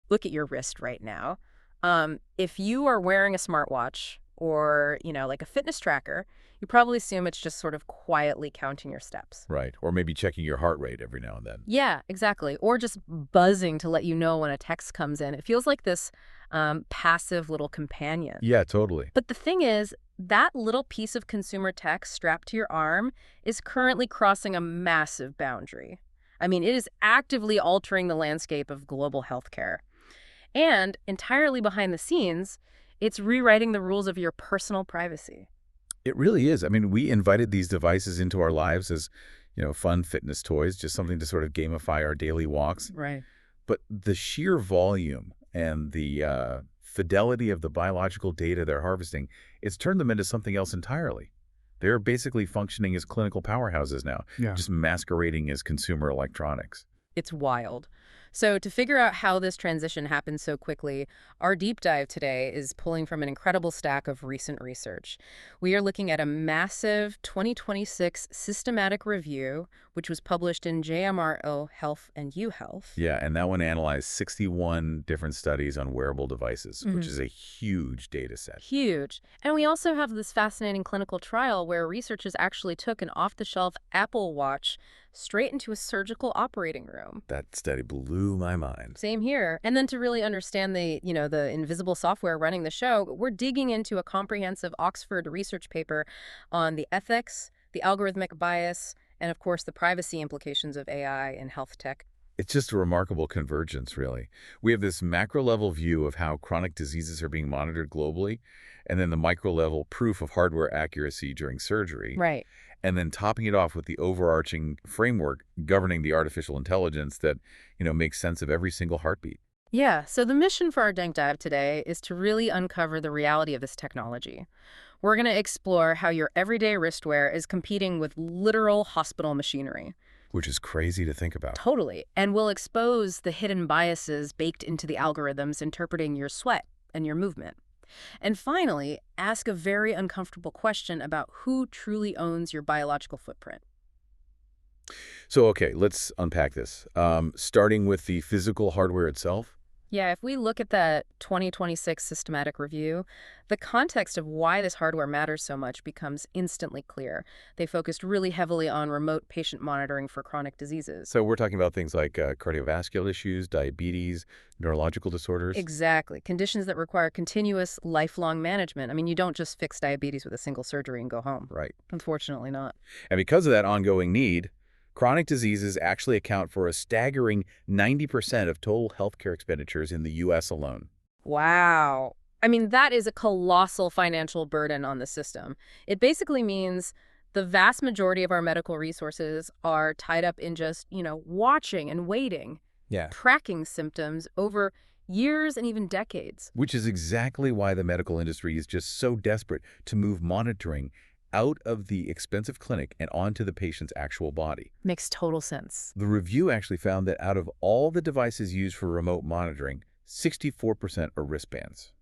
look at your wrist right now. If you are wearing a smartwatch or, like a fitness tracker, you probably assume it's just sort of quietly counting your steps. Right. Or maybe checking your heart rate every now and then. Yeah, exactly. Or just buzzing to let you know when a text comes in. It feels like this passive little companion. Yeah, totally. But the thing is, that little piece of consumer tech strapped to your arm is currently crossing a massive boundary. I mean, it is actively altering the landscape of global healthcare. And entirely behind the scenes, it's rewriting the rules of your personal privacy. It really is. I mean, we invited these devices into our lives as, fun fitness toys, just something to sort of gamify our daily walks. Right. But the sheer volume and the fidelity of the biological data they're harvesting, it's turned them into something else entirely. They're basically functioning as clinical powerhouses now, Yeah. just masquerading as consumer electronics. It's wild. So to figure out how this transition happened so quickly, our deep dive today is pulling from an incredible stack of recent research. We are looking at a massive 2026 systematic review, which was published in JMRO Health and UHealth. Yeah, and that one analyzed 61 different studies on wearable devices, which is a huge data set. Huge. And we also have this fascinating clinical trial where researchers actually took an off-the-shelf Apple Watch straight into a surgical operating room. That study blew my mind. Same here. And then to really understand the invisible software running the show, we're digging into a comprehensive Oxford research paper on the ethics, the algorithmic bias, and of course the privacy implications of AI in health tech. It's just a remarkable convergence, really. We have this macro-level view of how chronic diseases are being monitored globally, and then the micro-level proof of hardware accuracy during surgery. Right. And then topping it off with the overarching framework governing the artificial intelligence that, makes sense of every single heartbeat. Yeah, so the mission for our Dank Dive today is to really uncover the reality of this technology. We're going to explore how your everyday wristwear is competing with literal hospital machinery. Which is crazy to think about. Totally. And we'll expose the hidden biases baked into the algorithms interpreting your sweat and your movement. And finally, ask a very uncomfortable question about who truly owns your biological footprint. So, okay, let's unpack this. Starting with the physical hardware itself. Yeah, if we look at that 2026 systematic review, the context of why this hardware matters so much becomes instantly clear. They focused really heavily on remote patient monitoring for chronic diseases. So we're talking about things like cardiovascular issues, diabetes, neurological disorders. Exactly. Conditions that require continuous, lifelong management. I mean, you don't just fix diabetes with a single surgery and go home. Right. Unfortunately not. And because of that ongoing need, chronic diseases actually account for a staggering 90% of total healthcare expenditures in the U.S. alone. Wow. I mean, that is a colossal financial burden on the system. It basically means the vast majority of our medical resources are tied up in just, watching and waiting, tracking symptoms over years and even decades. Which is exactly why the medical industry is just so desperate to move monitoring out of the expensive clinic and onto the patient's actual body. Makes total sense. The review actually found that out of all the devices used for remote monitoring, 64% are wristbands.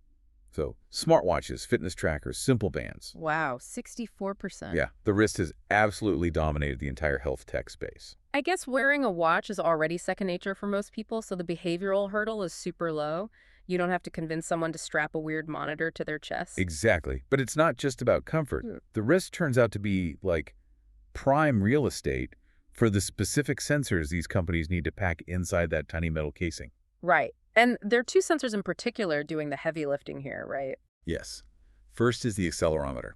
So smartwatches, fitness trackers, simple bands. Wow, 64%. Yeah, the wrist has absolutely dominated the entire health tech space. I guess wearing a watch is already second nature for most people, so the behavioral hurdle is super low. You don't have to convince someone to strap a weird monitor to their chest. Exactly. But it's not just about comfort. The wrist turns out to be like prime real estate for the specific sensors these companies need to pack inside that tiny metal casing. Right. And there are two sensors in particular doing the heavy lifting here, right? Yes. First is the accelerometer.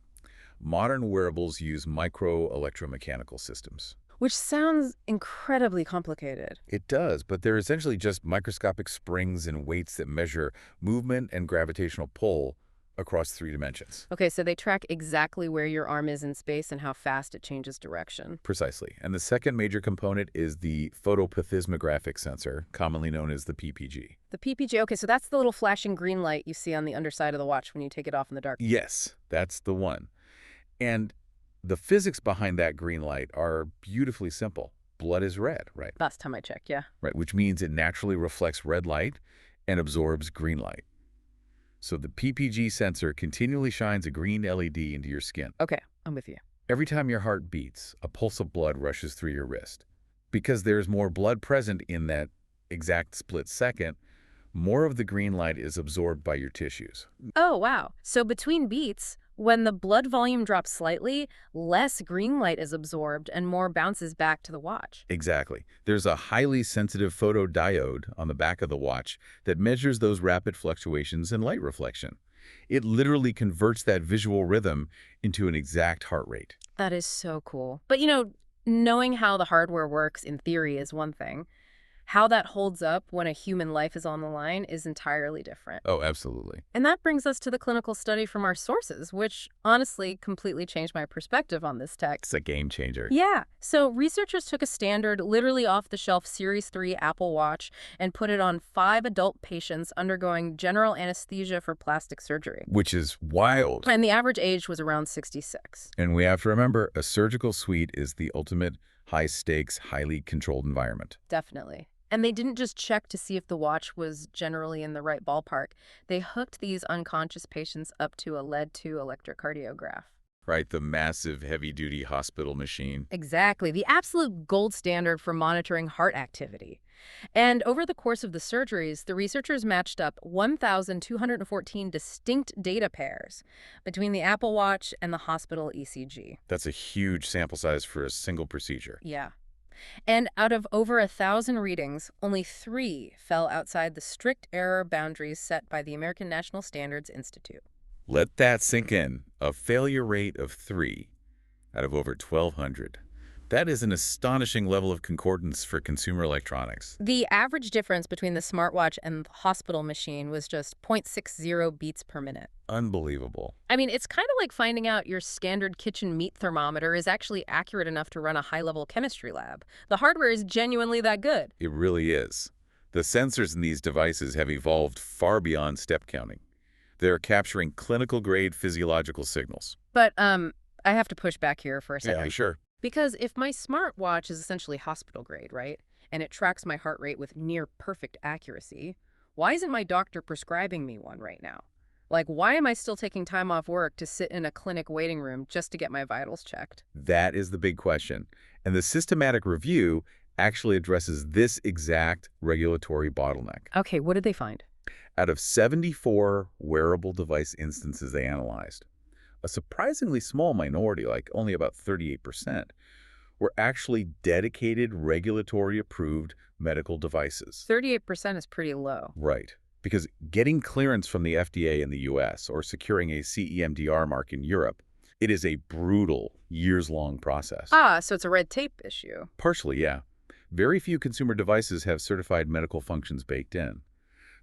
Modern wearables use micro-electromechanical systems. Which sounds incredibly complicated. It does, but they're essentially just microscopic springs and weights that measure movement and gravitational pull across 3 dimensions. Okay, so they track exactly where your arm is in space and how fast it changes direction. Precisely. And the second major component is the photoplethysmographic sensor, commonly known as the PPG. The PPG, okay, so that's the little flashing green light you see on the underside of the watch when you take it off in the dark. Yes, that's the one. And the physics behind that green light are beautifully simple. Blood is red, right? Last time I checked, yeah. Right, which means it naturally reflects red light and absorbs green light. So the PPG sensor continually shines a green LED into your skin. Okay, I'm with you. Every time your heart beats, a pulse of blood rushes through your wrist. Because there's more blood present in that exact split second, more of the green light is absorbed by your tissues. Oh, wow. So between beats, when the blood volume drops slightly, less green light is absorbed and more bounces back to the watch. Exactly. There's a highly sensitive photodiode on the back of the watch that measures those rapid fluctuations in light reflection. It literally converts that visual rhythm into an exact heart rate. That is so cool. But knowing how the hardware works in theory is one thing. How that holds up when a human life is on the line is entirely different. Oh, absolutely. And that brings us to the clinical study from our sources, which honestly completely changed my perspective on this tech. It's a game changer. Yeah. So researchers took a standard, literally off-the-shelf Series 3 Apple Watch and put it on 5 adult patients undergoing general anesthesia for plastic surgery. Which is wild. And the average age was around 66. And we have to remember, a surgical suite is the ultimate high-stakes, highly controlled environment. Definitely. And they didn't just check to see if the watch was generally in the right ballpark. They hooked these unconscious patients up to a lead-2 electrocardiograph. Right, the massive, heavy-duty hospital machine. Exactly, the absolute gold standard for monitoring heart activity. And over the course of the surgeries, the researchers matched up 1,214 distinct data pairs between the Apple Watch and the hospital ECG. That's a huge sample size for a single procedure. Yeah. And out of over 1,000 readings, only 3 fell outside the strict error boundaries set by the American National Standards Institute. Let that sink in. A failure rate of 3 out of over 1,200. That is an astonishing level of concordance for consumer electronics. The average difference between the smartwatch and the hospital machine was just 0.60 beats per minute. Unbelievable. I mean, it's kind of like finding out your standard kitchen meat thermometer is actually accurate enough to run a high-level chemistry lab. The hardware is genuinely that good. It really is. The sensors in these devices have evolved far beyond step counting. They're capturing clinical-grade physiological signals. But I have to push back here for a second. Yeah, sure. Because if my smartwatch is essentially hospital grade, right, and it tracks my heart rate with near perfect accuracy, why isn't my doctor prescribing me one right now? Like, why am I still taking time off work to sit in a clinic waiting room just to get my vitals checked? That is the big question. And the systematic review actually addresses this exact regulatory bottleneck. Okay, what did they find? Out of 74 wearable device instances they analyzed, a surprisingly small minority, like only about 38%, were actually dedicated regulatory-approved medical devices. 38% is pretty low. Right. Because getting clearance from the FDA in the US or securing a CE/MDR mark in Europe, it is a brutal, years-long process. Ah, so it's a red tape issue. Partially, yeah. Very few consumer devices have certified medical functions baked in.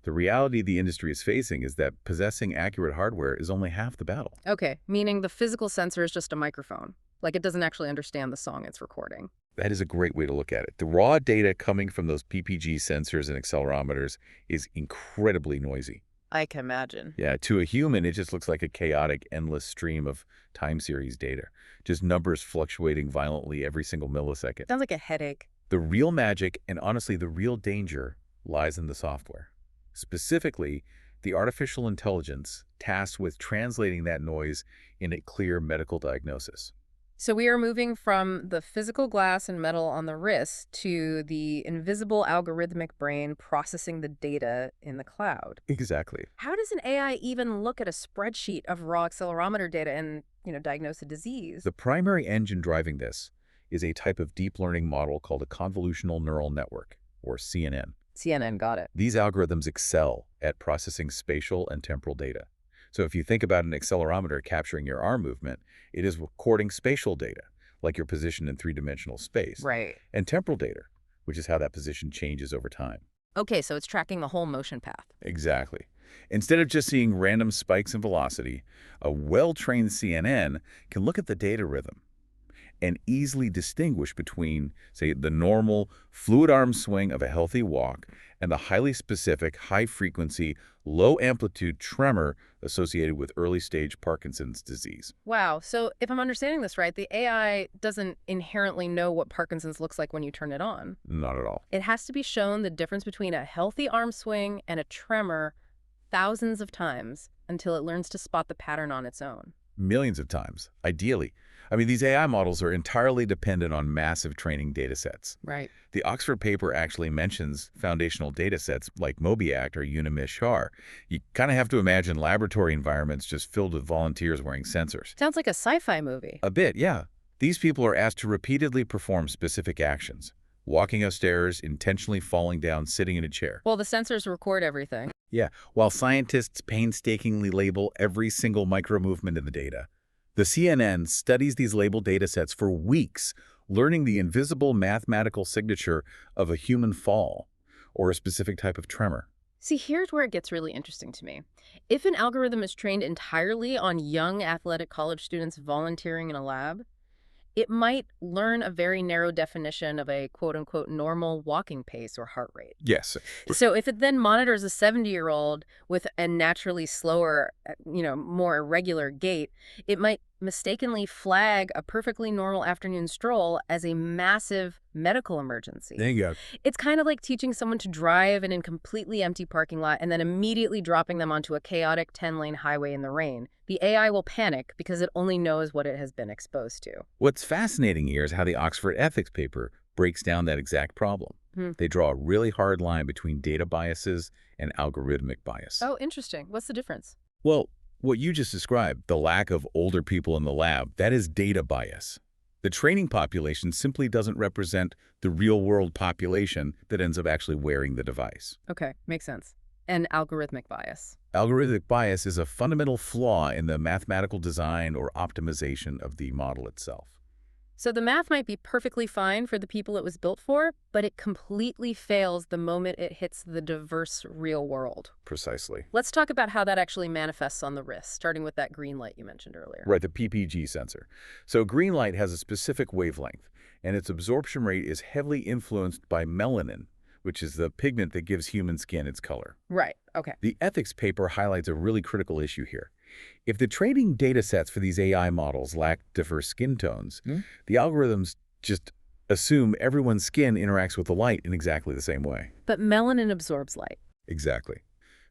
The reality the industry is facing is that possessing accurate hardware is only half the battle. Okay, meaning the physical sensor is just a microphone. Like it doesn't actually understand the song it's recording. That is a great way to look at it. The raw data coming from those PPG sensors and accelerometers is incredibly noisy. I can imagine. Yeah, to a human, it just looks like a chaotic, endless stream of time series data. Just numbers fluctuating violently every single millisecond. Sounds like a headache. The real magic, and honestly the real danger, lies in the software. Specifically, the artificial intelligence tasked with translating that noise in a clear medical diagnosis. So we are moving from the physical glass and metal on the wrist to the invisible algorithmic brain processing the data in the cloud. Exactly. How does an AI even look at a spreadsheet of raw accelerometer data and, diagnose a disease? The primary engine driving this is a type of deep learning model called a convolutional neural network, or CNN. CNN, got it. These algorithms excel at processing spatial and temporal data. So if you think about an accelerometer capturing your arm movement, it is recording spatial data, like your position in three-dimensional space. Right. And temporal data, which is how that position changes over time. Okay, so it's tracking the whole motion path. Exactly. Instead of just seeing random spikes in velocity, a well-trained CNN can look at the data rhythm and easily distinguish between, say, the normal fluid arm swing of a healthy walk and the highly specific, high-frequency, low-amplitude tremor associated with early-stage Parkinson's disease. Wow, so if I'm understanding this right, the AI doesn't inherently know what Parkinson's looks like when you turn it on. Not at all. It has to be shown the difference between a healthy arm swing and a tremor thousands of times until it learns to spot the pattern on its own. Millions of times, ideally. I mean, these AI models are entirely dependent on massive training data sets. Right. The Oxford paper actually mentions foundational data sets like Mobiact or Unimish-R. You kind of have to imagine laboratory environments just filled with volunteers wearing sensors. Sounds like a sci-fi movie. A bit, yeah. These people are asked to repeatedly perform specific actions. Walking upstairs, intentionally falling down, sitting in a chair. Well, the sensors record everything. Yeah, while scientists painstakingly label every single micro-movement in the data. The CNN studies these labeled data sets for weeks, learning the invisible mathematical signature of a human fall or a specific type of tremor. See, here's where it gets really interesting to me. If an algorithm is trained entirely on young athletic college students volunteering in a lab, it might learn a very narrow definition of a quote-unquote normal walking pace or heart rate. Yes. So if it then monitors a 70-year-old with a naturally slower, more irregular gait, it might mistakenly flag a perfectly normal afternoon stroll as a massive medical emergency. There you go. It's kind of like teaching someone to drive in a completely empty parking lot and then immediately dropping them onto a chaotic 10-lane highway in the rain. The AI will panic because it only knows what it has been exposed to. What's fascinating here is how the Oxford ethics paper breaks down that exact problem. They draw a really hard line between data biases and algorithmic bias. Oh, interesting. What's the difference? Well, what you just described, the lack of older people in the lab, that is data bias. The training population simply doesn't represent the real-world population that ends up actually wearing the device. Okay, makes sense. And algorithmic bias. Algorithmic bias is a fundamental flaw in the mathematical design or optimization of the model itself. So the math might be perfectly fine for the people it was built for, but it completely fails the moment it hits the diverse real world. Precisely. Let's talk about how that actually manifests on the wrist, starting with that green light you mentioned earlier. Right, the PPG sensor. So green light has a specific wavelength, and its absorption rate is heavily influenced by melanin, which is the pigment that gives human skin its color. Right, okay. The ethics paper highlights a really critical issue here. If the training data sets for these AI models lack diverse skin tones, the algorithms just assume everyone's skin interacts with the light in exactly the same way. But melanin absorbs light. Exactly.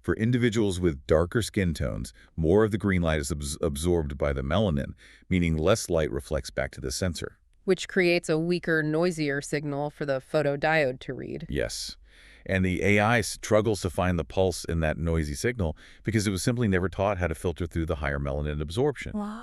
For individuals with darker skin tones, more of the green light is absorbed by the melanin, meaning less light reflects back to the sensor. Which creates a weaker, noisier signal for the photodiode to read. Yes. And the AI struggles to find the pulse in that noisy signal because it was simply never taught how to filter through the higher melanin absorption. Wow.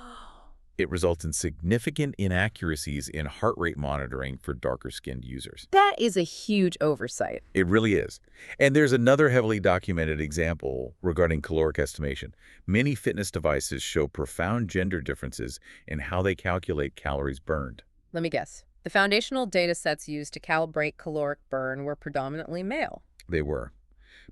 It results in significant inaccuracies in heart rate monitoring for darker-skinned users. That is a huge oversight. It really is. And there's another heavily documented example regarding caloric estimation. Many fitness devices show profound gender differences in how they calculate calories burned. Let me guess. The foundational data sets used to calibrate caloric burn were predominantly male. They were.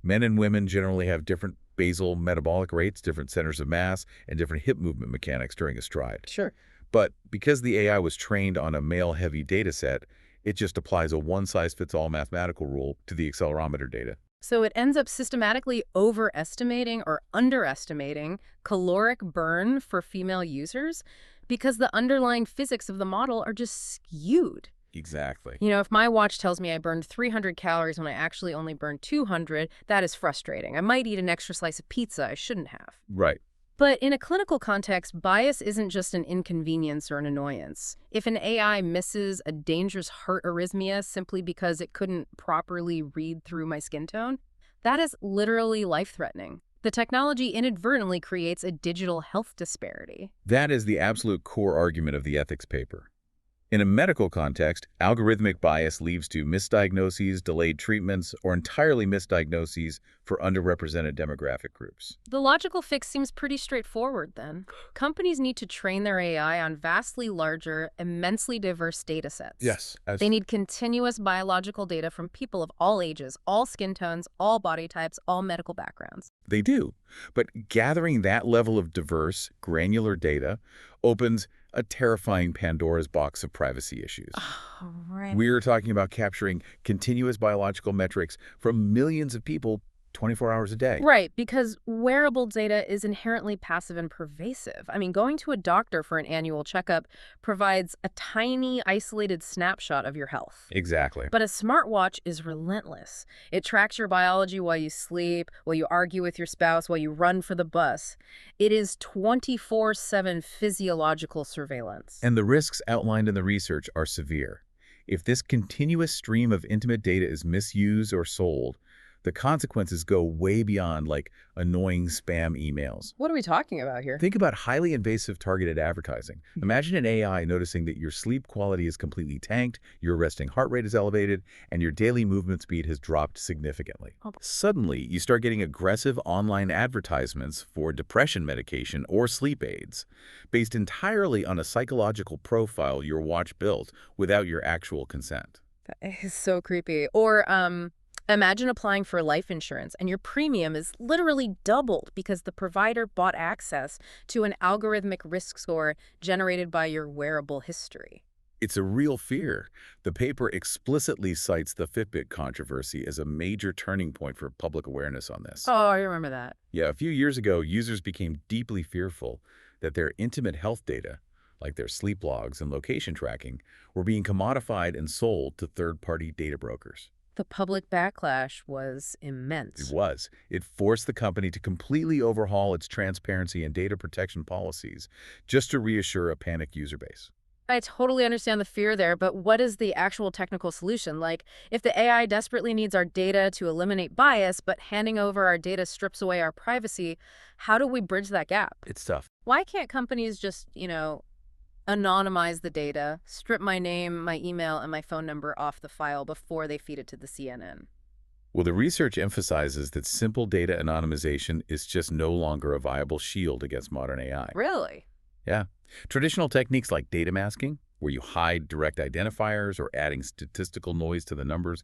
Men and women generally have different basal metabolic rates, different centers of mass, and different hip movement mechanics during a stride. Sure. But because the AI was trained on a male-heavy data set, it just applies a one-size-fits-all mathematical rule to the accelerometer data. So it ends up systematically overestimating or underestimating caloric burn for female users because the underlying physics of the model are just skewed. Exactly. If my watch tells me I burned 300 calories when I actually only burned 200, that is frustrating. I might eat an extra slice of pizza I shouldn't have. Right. But in a clinical context, bias isn't just an inconvenience or an annoyance. If an AI misses a dangerous heart arrhythmia simply because it couldn't properly read through my skin tone, that is literally life-threatening. The technology inadvertently creates a digital health disparity. That is the absolute core argument of the ethics paper. In a medical context, algorithmic bias leads to misdiagnoses, delayed treatments, or entirely misdiagnoses for underrepresented demographic groups. The logical fix seems pretty straightforward, then. Companies need to train their AI on vastly larger, immensely diverse data sets. Yes. They need continuous biological data from people of all ages, all skin tones, all body types, all medical backgrounds. They do. But gathering that level of diverse, granular data opens a terrifying Pandora's box of privacy issues. Oh, right. We're talking about capturing continuous biological metrics from millions of people 24 hours a day. Right, because wearable data is inherently passive and pervasive. I mean, going to a doctor for an annual checkup provides a tiny, isolated snapshot of your health. Exactly. But a smartwatch is relentless. It tracks your biology while you sleep, while you argue with your spouse, while you run for the bus. It is 24/7 physiological surveillance. And the risks outlined in the research are severe. If this continuous stream of intimate data is misused or sold, the consequences go way beyond, like, annoying spam emails. What are we talking about here? Think about highly invasive targeted advertising. Imagine an AI noticing that your sleep quality is completely tanked, your resting heart rate is elevated, and your daily movement speed has dropped significantly. Oh. Suddenly, you start getting aggressive online advertisements for depression medication or sleep aids, based entirely on a psychological profile your watch built without your actual consent. That is so creepy. Or, imagine applying for life insurance and your premium is literally doubled because the provider bought access to an algorithmic risk score generated by your wearable history. It's a real fear. The paper explicitly cites the Fitbit controversy as a major turning point for public awareness on this. Oh, I remember that. Yeah, a few years ago, users became deeply fearful that their intimate health data, like their sleep logs and location tracking, were being commodified and sold to third-party data brokers. The public backlash was immense. It was. It forced the company to completely overhaul its transparency and data protection policies just to reassure a panicked user base. I totally understand the fear there, but what is the actual technical solution? Like, if the AI desperately needs our data to eliminate bias, but handing over our data strips away our privacy, how do we bridge that gap? It's tough. Why can't companies just, anonymize the data, strip my name, my email, and my phone number off the file before they feed it to the CNN? Well, the research emphasizes that simple data anonymization is just no longer a viable shield against modern AI. Really? Yeah. Traditional techniques like data masking, where you hide direct identifiers or adding statistical noise to the numbers,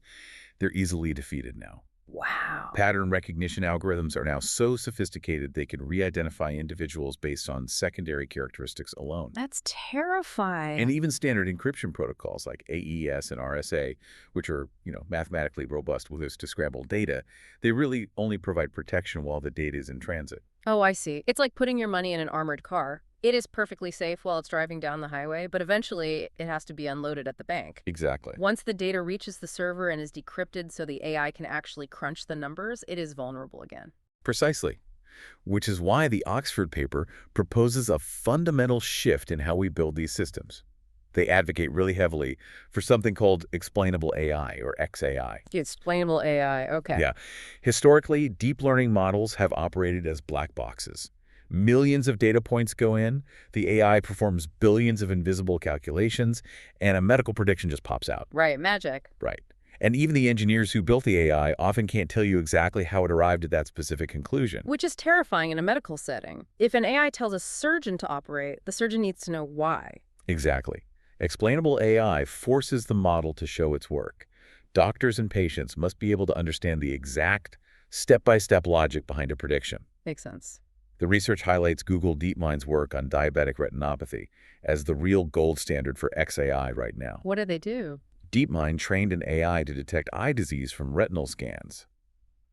they're easily defeated now. Wow. Pattern recognition algorithms are now so sophisticated they can re-identify individuals based on secondary characteristics alone. That's terrifying. And even standard encryption protocols like AES and RSA, which are, mathematically robust with this to scramble data, they really only provide protection while the data is in transit. Oh, I see. It's like putting your money in an armored car. It is perfectly safe while it's driving down the highway, but eventually it has to be unloaded at the bank. Exactly. Once the data reaches the server and is decrypted so the AI can actually crunch the numbers, it is vulnerable again. Precisely. Which is why the Oxford paper proposes a fundamental shift in how we build these systems. They advocate really heavily for something called explainable AI, or XAI. Explainable AI, okay. Yeah. Historically, deep learning models have operated as black boxes. Millions of data points go in, the AI performs billions of invisible calculations, and a medical prediction just pops out. Right, magic. Right. And even the engineers who built the AI often can't tell you exactly how it arrived at that specific conclusion. Which is terrifying in a medical setting. If an AI tells a surgeon to operate, the surgeon needs to know why. Exactly. Explainable AI forces the model to show its work. Doctors and patients must be able to understand the exact, step-by-step logic behind a prediction. Makes sense. The research highlights Google DeepMind's work on diabetic retinopathy as the real gold standard for XAI right now. What do they do? DeepMind trained an AI to detect eye disease from retinal scans.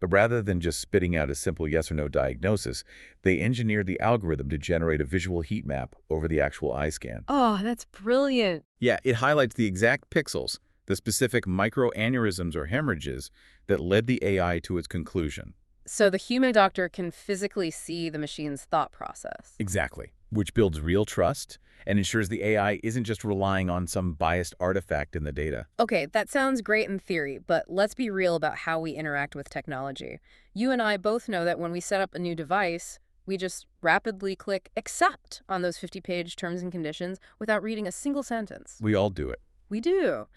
But rather than just spitting out a simple yes or no diagnosis, they engineered the algorithm to generate a visual heat map over the actual eye scan. Oh, that's brilliant. Yeah, it highlights the exact pixels, the specific microaneurysms or hemorrhages that led the AI to its conclusion. So the human doctor can physically see the machine's thought process. Exactly, which builds real trust and ensures the AI isn't just relying on some biased artifact in the data. Okay, that sounds great in theory, but let's be real about how we interact with technology. You and I both know that when we set up a new device, we just rapidly click accept on those 50-page terms and conditions without reading a single sentence. We all do it. We do.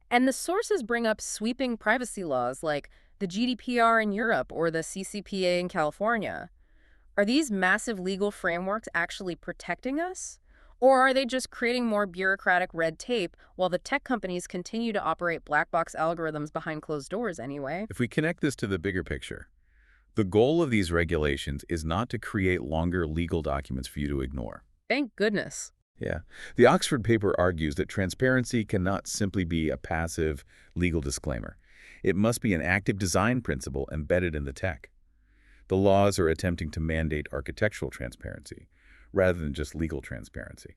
And the sources bring up sweeping privacy laws like the GDPR in Europe or the CCPA in California. Are these massive legal frameworks actually protecting us? Or are they just creating more bureaucratic red tape while the tech companies continue to operate black box algorithms behind closed doors anyway? If we connect this to the bigger picture, the goal of these regulations is not to create longer legal documents for you to ignore. Thank goodness. Yeah. The Oxford paper argues that transparency cannot simply be a passive legal disclaimer. It must be an active design principle embedded in the tech. The laws are attempting to mandate architectural transparency rather than just legal transparency.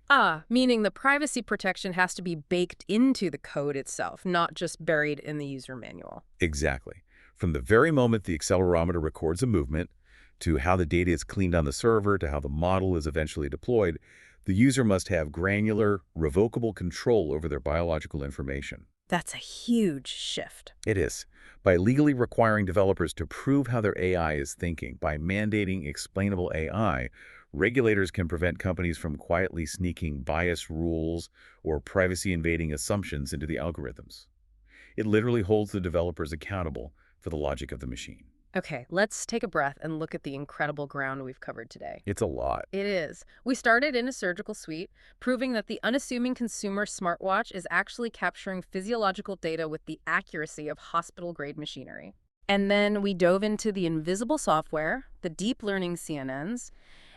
Meaning the privacy protection has to be baked into the code itself, not just buried in the user manual. Exactly. From the very moment the accelerometer records a movement, to how the data is cleaned on the server, to how the model is eventually deployed, the user must have granular, revocable control over their biological information. That's a huge shift. It is. By legally requiring developers to prove how their AI is thinking, by mandating explainable AI, regulators can prevent companies from quietly sneaking bias rules or privacy-invading assumptions into the algorithms. It literally holds the developers accountable for the logic of the machine. Okay, let's take a breath and look at the incredible ground we've covered today. It's a lot. It is. We started in a surgical suite, proving that the unassuming consumer smartwatch is actually capturing physiological data with the accuracy of hospital-grade machinery. And then we dove into the invisible software, the deep learning CNNs,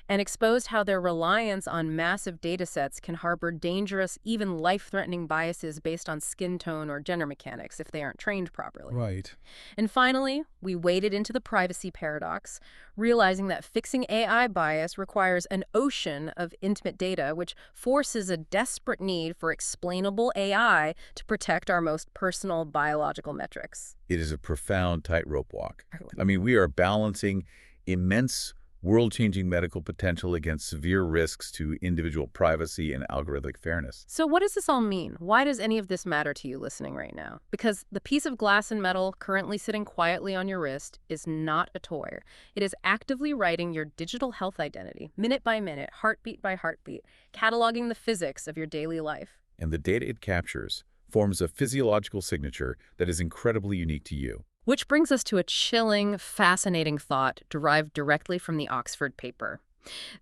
and exposed how their reliance on massive data sets can harbor dangerous, even life-threatening biases based on skin tone or gender mechanics if they aren't trained properly. Right. And finally, we waded into the privacy paradox, realizing that fixing AI bias requires an ocean of intimate data, which forces a desperate need for explainable AI to protect our most personal biological metrics. It is a profound tightrope walk. I mean, we are balancing immense world-changing medical potential against severe risks to individual privacy and algorithmic fairness. So what does this all mean? Why does any of this matter to you listening right now? Because the piece of glass and metal currently sitting quietly on your wrist is not a toy. It is actively writing your digital health identity, minute by minute, heartbeat by heartbeat, cataloging the physics of your daily life. And the data it captures forms a physiological signature that is incredibly unique to you. Which brings us to a chilling, fascinating thought derived directly from the Oxford paper.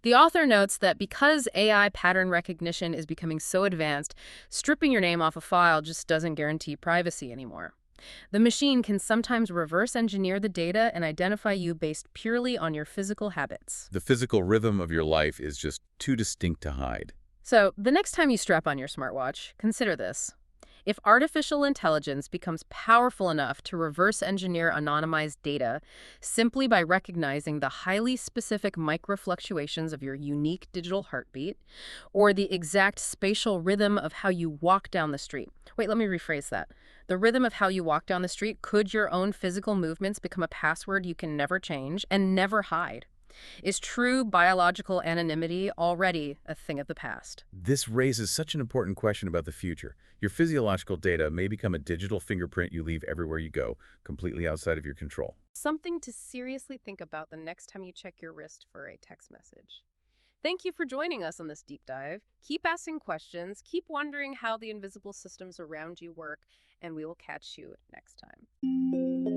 The author notes that because AI pattern recognition is becoming so advanced, stripping your name off a file just doesn't guarantee privacy anymore. The machine can sometimes reverse engineer the data and identify you based purely on your physical habits. The physical rhythm of your life is just too distinct to hide. So, the next time you strap on your smartwatch, consider this. If artificial intelligence becomes powerful enough to reverse engineer anonymized data simply by recognizing the highly specific microfluctuations of your unique digital heartbeat, or the exact spatial rhythm of how you walk down the street. Wait, let me rephrase that. The rhythm of how you walk down the street, could your own physical movements become a password you can never change and never hide? Is true biological anonymity already a thing of the past? This raises such an important question about the future. Your physiological data may become a digital fingerprint you leave everywhere you go, completely outside of your control. Something to seriously think about the next time you check your wrist for a text message. Thank you for joining us on this deep dive. Keep asking questions, keep wondering how the invisible systems around you work, and we will catch you next time.